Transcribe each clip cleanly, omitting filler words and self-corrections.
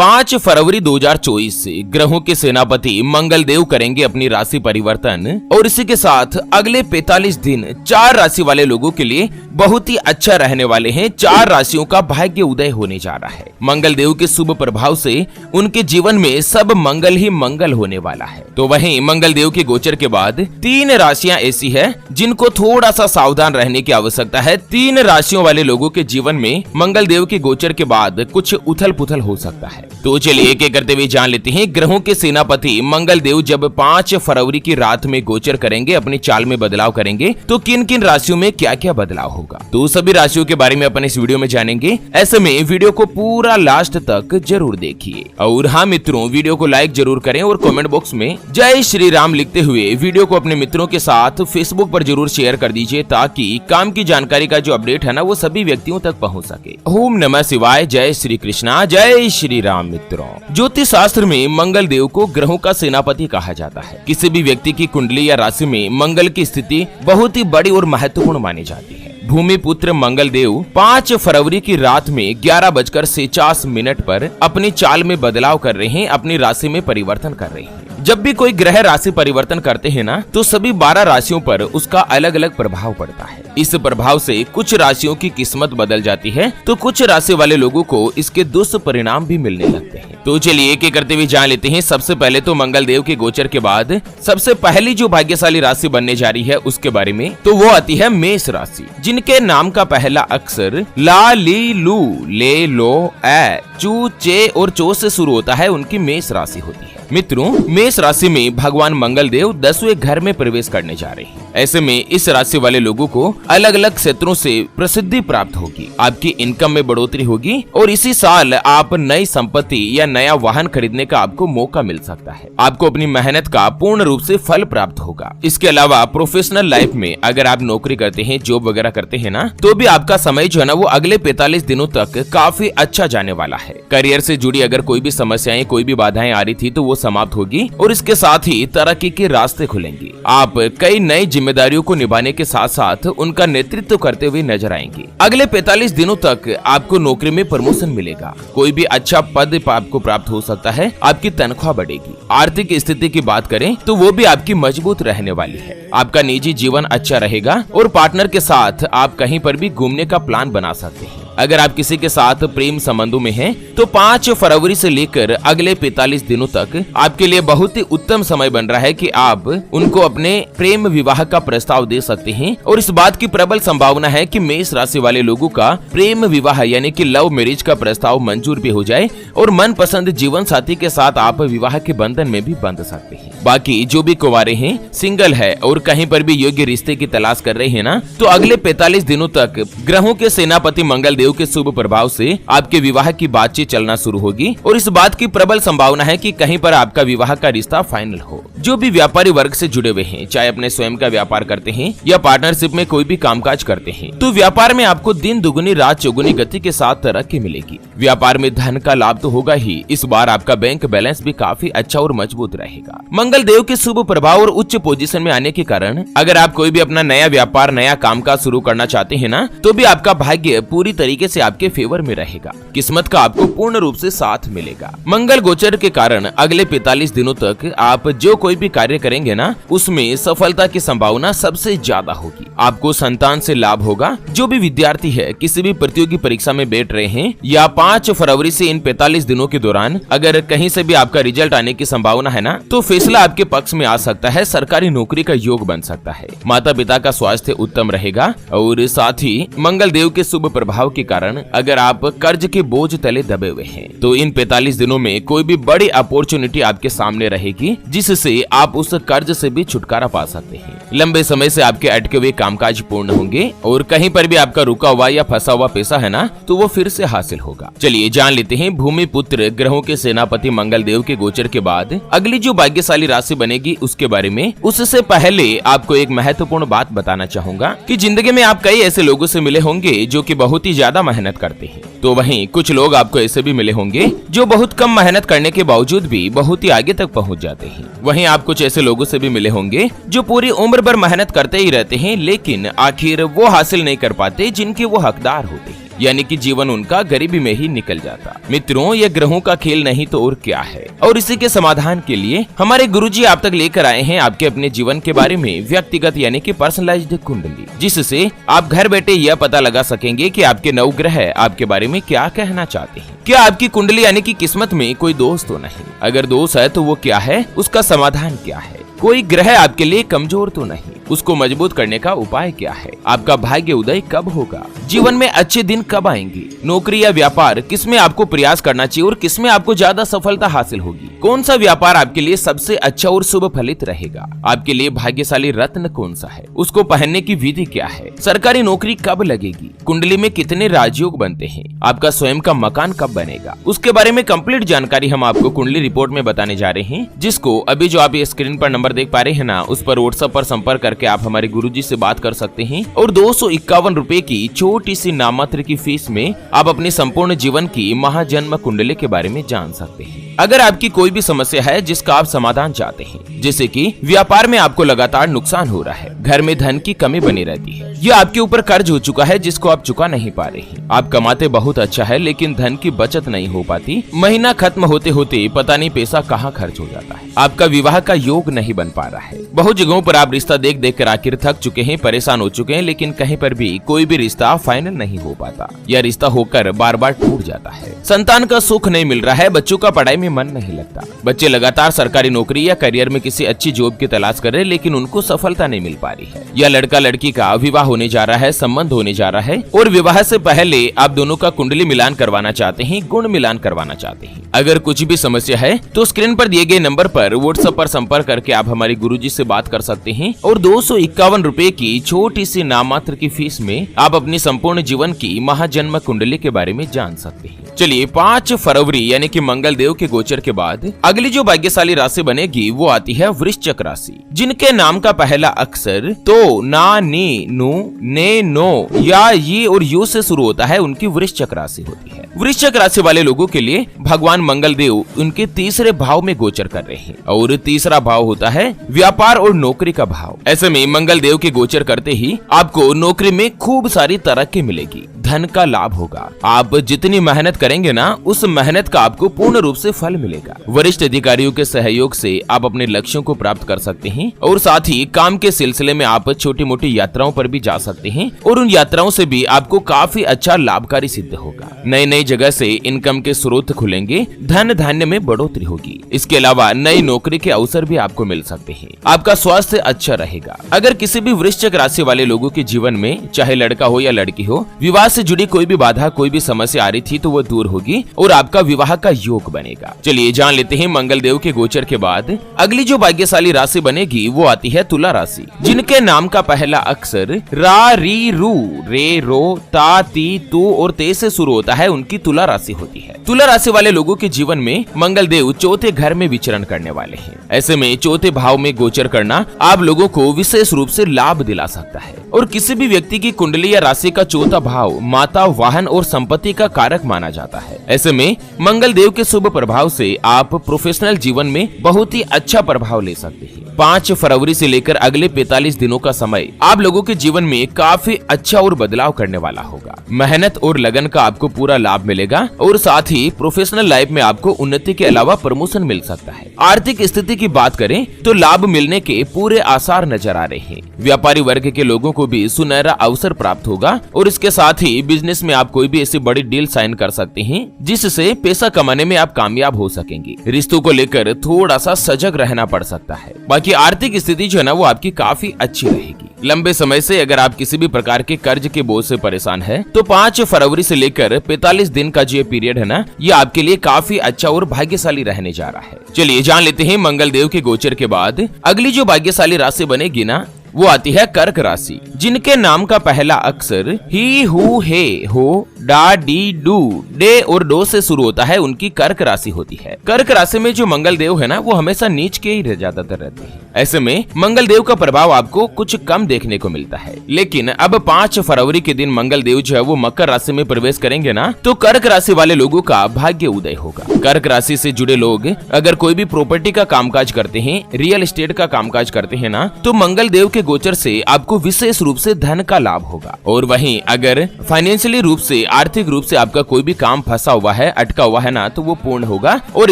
5 फरवरी 2024 से ग्रहों के सेनापति मंगल देव करेंगे अपनी राशि परिवर्तन और इसी के साथ अगले 45 दिन 4 राशि वाले लोगों के लिए बहुत ही अच्छा रहने वाले हैं। 4 राशियों का भाग्य उदय होने जा रहा है। मंगल देव के शुभ प्रभाव से उनके जीवन में सब मंगल ही मंगल होने वाला है। तो वहीं मंगल देव के गोचर के बाद 3 राशियां ऐसी है जिनको थोड़ा सा सावधान रहने की आवश्यकता है। 3 राशियों वाले लोगों के जीवन में मंगल देव के गोचर के बाद कुछ उथल पुथल हो सकता है। तो चलिए एक एक करते हुए जान लेते हैं। ग्रहों के सेनापति मंगल देव जब 5 फरवरी की रात में गोचर करेंगे, अपनी चाल में बदलाव करेंगे, तो किन किन राशियों में क्या क्या बदलाव होगा, तो सभी राशियों के बारे में अपन इस वीडियो में जानेंगे। ऐसे में वीडियो को पूरा लास्ट तक जरूर देखिए। और हाँ मित्रों, वीडियो को लाइक जरूर करें और कमेंट बॉक्स में जय श्री राम लिखते हुए वीडियो को अपने मित्रों के साथ फेसबुक पर जरूर शेयर कर दीजिए, ताकि काम की जानकारी का जो अपडेट है ना वो सभी व्यक्तियों तक पहुंच सके। ओम नमः शिवाय, जय श्री कृष्णा, जय श्री राम। मित्रों, ज्योतिष शास्त्र में मंगल देव को ग्रहों का सेनापति कहा जाता है। किसी भी व्यक्ति की कुंडली या राशि में मंगल की स्थिति बहुत ही बड़ी और महत्वपूर्ण मानी जाती है। भूमि पुत्र मंगल देव 5 फरवरी की रात में 11:50 पर अपनी चाल में बदलाव कर रहे हैं, अपनी राशि में परिवर्तन कर रहे हैं। जब भी कोई ग्रह राशि परिवर्तन करते हैं ना, तो सभी 12 राशियों पर उसका अलग अलग प्रभाव पड़ता है। इस प्रभाव से कुछ राशियों की किस्मत बदल जाती है, तो कुछ राशि वाले लोगों को इसके दुष्परिणाम भी मिलने लगते हैं। तो चलिए एक एक करते हुए जान लेते हैं। सबसे पहले तो मंगल देव के गोचर के बाद सबसे पहली जो भाग्यशाली राशि बनने जा रही है उसके बारे में, तो वो आती है मेष राशि, जिनके नाम का पहला अक्षर ला, ली, लू, ले, लो, ए, चू, चे और चो से शुरू होता है। उनकी मेष राशि होती है। मित्रों, मेष राशि में भगवान मंगल देव 10वें घर में प्रवेश करने जा रहे हैं। ऐसे में इस राशि वाले लोगों को अलग अलग क्षेत्रों से प्रसिद्धि प्राप्त होगी, आपकी इनकम में बढ़ोतरी होगी और इसी साल आप नई संपत्ति या नया वाहन खरीदने का आपको मौका मिल सकता है। आपको अपनी मेहनत का पूर्ण रूप से फल प्राप्त होगा। इसके अलावा प्रोफेशनल लाइफ में अगर आप नौकरी करते हैं, जॉब वगैरह करते हैं ना, तो भी आपका समय जो है ना वो अगले 45 दिनों तक काफी अच्छा जाने वाला है। करियर से जुड़ी अगर कोई भी समस्याएं, कोई भी बाधाएं आ रही थी तो वो समाप्त होगी और इसके साथ ही तरक्की के रास्ते खुलेंगे। आप कई नई जिम्मेदारियों को निभाने के साथ साथ उनका नेतृत्व करते हुए नजर आएंगे। अगले 45 दिनों तक आपको नौकरी में प्रमोशन मिलेगा, कोई भी अच्छा पद आपको प्राप्त हो सकता है, आपकी तनख्वाह बढ़ेगी। आर्थिक स्थिति की बात करें तो वो भी आपकी मजबूत रहने वाली है। आपका निजी जीवन अच्छा रहेगा और पार्टनर के साथ आप कहीं पर भी घूमने का प्लान बना सकते हैं। अगर आप किसी के साथ प्रेम संबंधों में हैं, तो 5 फरवरी से लेकर अगले 45 दिनों तक आपके लिए बहुत ही उत्तम समय बन रहा है कि आप उनको अपने प्रेम विवाह का प्रस्ताव दे सकते हैं। और इस बात की प्रबल संभावना है कि मेष राशि वाले लोगों का प्रेम विवाह यानी कि लव मैरिज का प्रस्ताव मंजूर भी हो जाए और मनपसंद जीवन साथी के साथ आप विवाह के बंधन में भी बंध सकते हैं। बाकी जो भी कुंवारे हैं, सिंगल है और कहीं पर भी योग्य रिश्ते की तलाश कर रहे हैं ना, तो अगले 45 दिनों तक ग्रहों के सेनापति मंगल देव के शुभ प्रभाव से आपके विवाह की बातचीत चलना शुरू होगी और इस बात की प्रबल संभावना है कि कहीं पर आपका विवाह का रिश्ता फाइनल हो। जो भी व्यापारी वर्ग से जुड़े हुए हैं, चाहे अपने स्वयं का व्यापार करते हैं या पार्टनरशिप में कोई भी कामकाज करते हैं, तो व्यापार में आपको दिन दुगुनी रात चौगुनी गति के साथ तरक्की मिलेगी। व्यापार में धन का लाभ तो होगा ही, इस बार आपका बैंक बैलेंस भी काफी अच्छा और मजबूत रहेगा। मंगल देव के शुभ प्रभाव और उच्च पोजीशन में आने के कारण अगर आप कोई भी अपना नया व्यापार, नया कामकाज शुरू करना चाहते हैं ना, तो भी आपका भाग्य पूरी तरीके से आपके फेवर में रहेगा। किस्मत का आपको पूर्ण रूप से साथ मिलेगा। मंगल गोचर के कारण अगले 45 दिनों तक आप जो कोई भी कार्य करेंगे ना, उसमें सफलता की संभावना सबसे ज्यादा होगी। आपको संतान से लाभ होगा। जो भी विद्यार्थी है, किसी भी प्रतियोगी परीक्षा में बैठ रहे हैं या 5 फरवरी से इन 45 दिनों के दौरान अगर कहीं से भी आपका रिजल्ट आने की संभावना है ना, तो फैसला आपके पक्ष में आ सकता है। सरकारी नौकरी का योग बन सकता है। माता पिता का स्वास्थ्य उत्तम रहेगा और साथ ही मंगल देव के शुभ प्रभाव के कारण अगर आप कर्ज के बोझ तले दबे हुए हैं, तो इन 45 दिनों में कोई भी बड़ी अपॉर्चुनिटी आपके सामने रहेगी, जिससे आप उस कर्ज से भी छुटकारा पा सकते हैं। लंबे समय से आपके अटके हुए कामकाज पूर्ण होंगे और कहीं पर भी आपका रुका हुआ या फंसा हुआ पैसा है ना, तो वो फिर से हासिल होगा। चलिए जान लेते हैं भूमि पुत्र ग्रहों के सेनापति मंगल देव के गोचर के बाद अगली जो भाग्यशाली राशि बनेगी उसके बारे में। उससे पहले आपको एक महत्वपूर्ण बात बताना चाहूंगा कि जिंदगी में आप कई ऐसे लोगों से मिले होंगे जो कि बहुत ही ज्यादा मेहनत करते हैं, तो वहीं कुछ लोग आपको ऐसे भी मिले होंगे जो बहुत कम मेहनत करने के बावजूद भी बहुत ही आगे तक पहुंच जाते हैं। वहीं आप कुछ ऐसे लोगों से भी मिले होंगे जो पूरी उम्र भर मेहनत करते ही रहते हैं, लेकिन आखिर वो हासिल नहीं कर पाते जिनके वो हकदार होते हैं। यानी कि जीवन उनका गरीबी में ही निकल जाता। मित्रों, ये ग्रहों का खेल नहीं तो और क्या है। और इसी के समाधान के लिए हमारे गुरुजी आप तक लेकर आए हैं आपके अपने जीवन के बारे में व्यक्तिगत यानी कि पर्सनलाइज्ड कुंडली, जिससे आप घर बैठे यह पता लगा सकेंगे कि आपके नवग्रह आपके बारे में क्या कहना चाहते हैं। क्या आपकी कुंडली यानी कि किस्मत में कोई दोष तो नहीं? अगर दोष है तो वो क्या है, उसका समाधान क्या है? कोई ग्रह आपके लिए कमजोर तो नहीं, उसको मजबूत करने का उपाय क्या है? आपका भाग्य उदय कब होगा? जीवन में अच्छे दिन कब आएंगे? नौकरी या व्यापार किसमें आपको प्रयास करना चाहिए और किसमें आपको ज्यादा सफलता हासिल होगी? कौन सा व्यापार आपके लिए सबसे अच्छा और शुभ फलित रहेगा? आपके लिए भाग्यशाली रत्न कौन सा है? उसको पहनने की विधि क्या है? सरकारी नौकरी कब लगेगी? कुंडली में कितने राजयोग बनते हैं? आपका स्वयं का मकान कब बनेगा? उसके बारे में कंप्लीट जानकारी हम आपको कुंडली रिपोर्ट में बताने जा रहे हैं, जिसको अभी जो आप स्क्रीन पर नंबर देख पा रहे हैं ना, उस पर व्हाट्सएप पर संपर्क करके आप हमारे गुरुजी से बात कर सकते हैं और 251 रुपए की छोटी सी नाममात्र की फीस में आप अपने संपूर्ण जीवन की महाजन्म कुंडली के बारे में जान सकते हैं। अगर आपकी कोई भी समस्या है जिसका आप समाधान चाहते हैं, जैसे कि व्यापार में आपको लगातार नुकसान हो रहा है, घर में धन की कमी बनी रहती है, या आपके ऊपर कर्ज हो चुका है जिसको आप चुका नहीं पा रहे हैं, आप कमाते बहुत अच्छा है लेकिन धन की बचत नहीं हो पाती, महीना खत्म होते होते पता नहीं पैसा कहाँ खर्च हो जाता है, आपका विवाह का योग नहीं बन पा रहा है, बहुत जगहों पर आप रिश्ता देख देख कर आखिर थक चुके हैं, परेशान हो चुके हैं, लेकिन कहीं पर भी कोई भी रिश्ता फाइनल नहीं हो पाता या रिश्ता होकर बार बार टूट जाता है, संतान का सुख नहीं मिल रहा है, बच्चों का पढ़ाई में मन नहीं लगता, बच्चे लगातार सरकारी नौकरी या करियर में किसी अच्छी जॉब की तलाश कर रहे हैं लेकिन उनको सफलता नहीं मिल पा रही है, या लड़का लड़की का विवाह होने जा रहा है, संबंध होने जा रहा है और विवाह से पहले आप दोनों का कुंडली मिलान करवाना चाहते हैं, गुण मिलान करवाना चाहते हैं। अगर कुछ भी समस्या है तो स्क्रीन पर दिए गए नंबर पर व्हाट्सएप पर संपर्क करके आप हमारे गुरुजी से बात कर सकते हैं और 251 रुपए की छोटी सी नाममात्र की फीस में आप अपनी संपूर्ण जीवन की महाजन्म कुंडली के बारे में जान सकते हैं। चलिए 5 फरवरी यानी कि मंगल देव के गोचर के बाद अगली जो भाग्यशाली राशि बनेगी वो आती है वृश्चिक राशि, जिनके नाम का पहला अक्षर तो, ना, नी, नु, ने, नो या ये और यू से शुरू होता है, उनकी वृश्चिक राशि होती है। वृश्चिक राशि वाले लोगों के लिए भगवान मंगल देव उनके तीसरे भाव में गोचर कर रहे हैं और तीसरा भाव होता है व्यापार और नौकरी का भाव। ऐसे में मंगल देव के गोचर करते ही आपको नौकरी में खूब सारी तरक्की मिलेगी, धन का लाभ होगा, आप जितनी मेहनत करेंगे ना उस मेहनत का आपको पूर्ण रूप से फल मिलेगा। वरिष्ठ अधिकारियों के सहयोग से आप अपने लक्ष्यों को प्राप्त कर सकते हैं और साथ ही काम के सिलसिले में आप छोटी मोटी यात्राओं पर भी जा सकते हैं और उन यात्राओं से भी आपको काफी अच्छा लाभकारी सिद्ध होगा। नई नई जगह से इनकम के स्रोत खुलेंगे, धन धान्य में बढ़ोतरी होगी। इसके अलावा नई नौकरी के अवसर भी आपको मिल सकते हैं। आपका स्वास्थ्य अच्छा रहेगा। अगर किसी भी वृश्चिक राशि वाले लोगों के जीवन में चाहे लड़का हो या लड़की हो, विवाह से जुड़ी कोई भी बाधा कोई भी समस्या आ रही थी तो वो दूर होगी और आपका विवाह का योग बनेगा। चलिए जान लेते हैं मंगल देव के गोचर के बाद अगली जो भाग्यशाली राशि बनेगी वो आती है तुला राशि, जिनके नाम का पहला अक्षर रा, री, रू, रे, रो, ता, ती, तू और ते से शुरू होता है, उनकी तुला राशि होती है। तुला राशि वाले लोगों के जीवन में मंगल देव चौथे घर में विचरण करने वाले हैं। ऐसे में चौथे भाव में गोचर करना आप लोगों को विशेष रूप से लाभ दिला सकता है और किसी भी व्यक्ति की कुंडली या राशि का चौथा भाव माता, वाहन और संपत्ति का कारक माना जाता है। ऐसे में मंगल देव के शुभ प्रभाव से आप प्रोफेशनल जीवन में बहुत ही अच्छा प्रभाव ले सकते हैं। 5 फरवरी से लेकर अगले 45 दिनों का समय आप लोगों के जीवन में काफी अच्छा और बदलाव करने वाला होगा। मेहनत और लगन का आपको पूरा लाभ मिलेगा और साथ ही प्रोफेशनल लाइफ में आपको उन्नति के अलावा प्रमोशन मिल सकता है। आर्थिक स्थिति की बात करें तो लाभ मिलने के पूरे आसार नजर आ रहे हैं। व्यापारी वर्ग के लोगों को भी सुनहरा अवसर प्राप्त होगा और इसके साथ ही बिजनेस में आप कोई भी ऐसी बड़ी डील साइन कर सकते हैं जिससे पैसा कमाने में आप कामयाब हो सकेंगे। रिश्तों को लेकर थोड़ा सा सजग रहना पड़ सकता है। बाकी आर्थिक स्थिति जो है ना वो आपकी काफी अच्छी रहेगी। लंबे समय से अगर आप किसी भी प्रकार के कर्ज के बोझ से परेशान है तो 5 फरवरी से लेकर 45 दिन का जो पीरियड है ना, ये आपके लिए काफी अच्छा और भाग्यशाली रहने जा रहा है। चलिए जान लेते हैं मंगल देव के गोचर के बाद अगली जो भाग्यशाली राशि बनेगी ना वो आती है कर्क राशि, जिनके नाम का पहला अक्षर ही, हु, हे, हो, डा, डी, डू, डे और डो से शुरू होता है, उनकी कर्क राशि होती है। कर्क राशि में जो मंगल देव है ना वो हमेशा नीच के ही ज्यादातर रहते हैं। ऐसे में मंगल देव का प्रभाव आपको कुछ कम देखने को मिलता है, लेकिन अब 5 फरवरी के दिन मंगल देव जो है वो मकर राशि में प्रवेश करेंगे ना तो कर्क राशि वाले लोगों का भाग्य उदय होगा। कर्क राशि से जुड़े लोग अगर कोई भी प्रॉपर्टी का कामकाज करते हैं, रियल एस्टेट का कामकाज करते हैं ना तो मंगल देव के के गोचर से आपको विशेष रूप से धन का लाभ होगा। और वहीं अगर फाइनेंशियली रूप से, आर्थिक रूप से आपका कोई भी काम फंसा हुआ है, अटका हुआ है ना, तो वो पूर्ण होगा और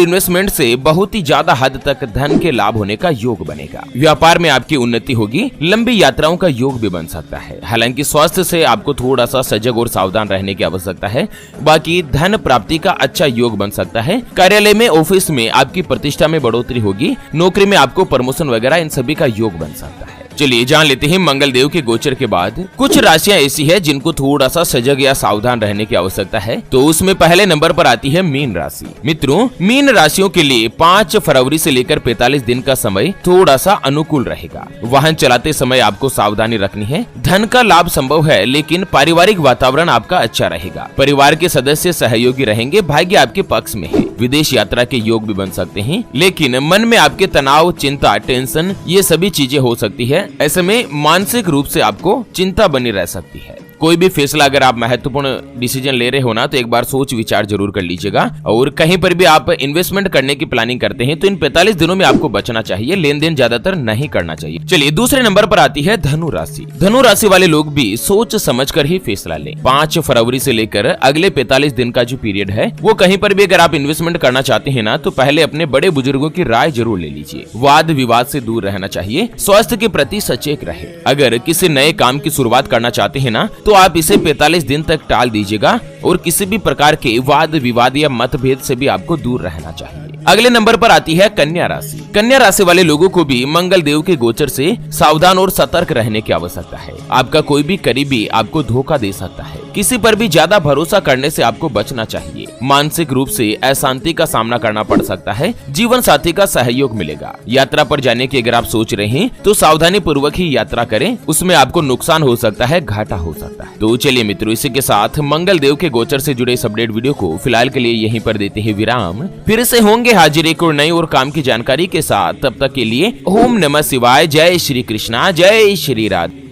इन्वेस्टमेंट से बहुत ही ज्यादा हद तक धन के लाभ होने का योग बनेगा। व्यापार में आपकी उन्नति होगी, लंबी यात्राओं का योग भी बन सकता है। हालांकि स्वास्थ्य से आपको थोड़ा सा सजग और सावधान रहने की आवश्यकता है। बाकी धन प्राप्ति का अच्छा योग बन सकता है। कार्यालय में, ऑफिस में आपकी प्रतिष्ठा में बढ़ोतरी होगी। नौकरी में आपको प्रमोशन वगैरह इन सभी का योग बन सकता है। चलिए जान लेते हैं मंगल देव के गोचर के बाद कुछ राशियां ऐसी है जिनको थोड़ा सा सजग या सावधान रहने की आवश्यकता है। तो उसमें पहले नंबर पर आती है मीन राशि। मित्रों, मीन राशियों के लिए 5 फरवरी से लेकर 45 दिन का समय थोड़ा सा अनुकूल रहेगा। वाहन चलाते समय आपको सावधानी रखनी है। धन का लाभ संभव है, लेकिन पारिवारिक वातावरण आपका अच्छा रहेगा। परिवार के सदस्य सहयोगी रहेंगे। भाग्य आपके पक्ष में है। विदेश यात्रा के योग भी बन सकते हैं, लेकिन मन में आपके तनाव, चिंता, टेंशन ये सभी चीजें हो सकती है। ऐसे में मानसिक रूप से आपको चिंता बनी रह सकती है। कोई भी फैसला अगर आप महत्वपूर्ण डिसीजन ले रहे हो ना, तो एक बार सोच विचार जरूर कर लीजिएगा। और कहीं पर भी आप इन्वेस्टमेंट करने की प्लानिंग करते हैं तो इन 45 दिनों में आपको बचना चाहिए। लेन देन ज्यादातर नहीं करना चाहिए। चलिए दूसरे नंबर पर आती है धनु राशि। धनु राशि वाले लोग भी सोच समझकर ही फैसला लें। 5 फरवरी से लेकर अगले 45 दिन का जो पीरियड है, वो कहीं पर भी अगर आप इन्वेस्टमेंट करना चाहते हैं ना, तो पहले अपने बड़े बुजुर्गों की राय जरूर ले लीजिए। वाद विवाद से दूर रहना चाहिए। स्वास्थ्य के प्रति सचेत रहे। अगर किसी नए काम की शुरुआत करना चाहते हैं ना, तो आप इसे 45 दिन तक टाल दीजिएगा और किसी भी प्रकार के वाद विवाद या मतभेद से भी आपको दूर रहना चाहिए। अगले नंबर पर आती है कन्या राशि। कन्या राशि वाले लोगों को भी मंगल देव के गोचर से सावधान और सतर्क रहने की आवश्यकता है। आपका कोई भी करीबी आपको धोखा दे सकता है। किसी पर भी ज्यादा भरोसा करने से आपको बचना चाहिए। मानसिक रूप से अशांति का सामना करना पड़ सकता है। जीवन साथी का सहयोग मिलेगा। यात्रा पर जाने की अगर आप सोच रहे हैं तो सावधानी पूर्वक ही यात्रा करें। उसमें आपको नुकसान हो सकता है, घाटा हो सकता है। तो चलिए मित्रों, इसी के साथ मंगल देव के गोचर से जुड़े इस अपडेट वीडियो को फिलहाल के लिए यहीं पर देते हैं विराम। फिर से होंगे हाजिर एक और नई और काम की जानकारी के साथ। तब तक के लिए ओम नमः शिवाय। जय श्री कृष्णा, जय श्री राधे।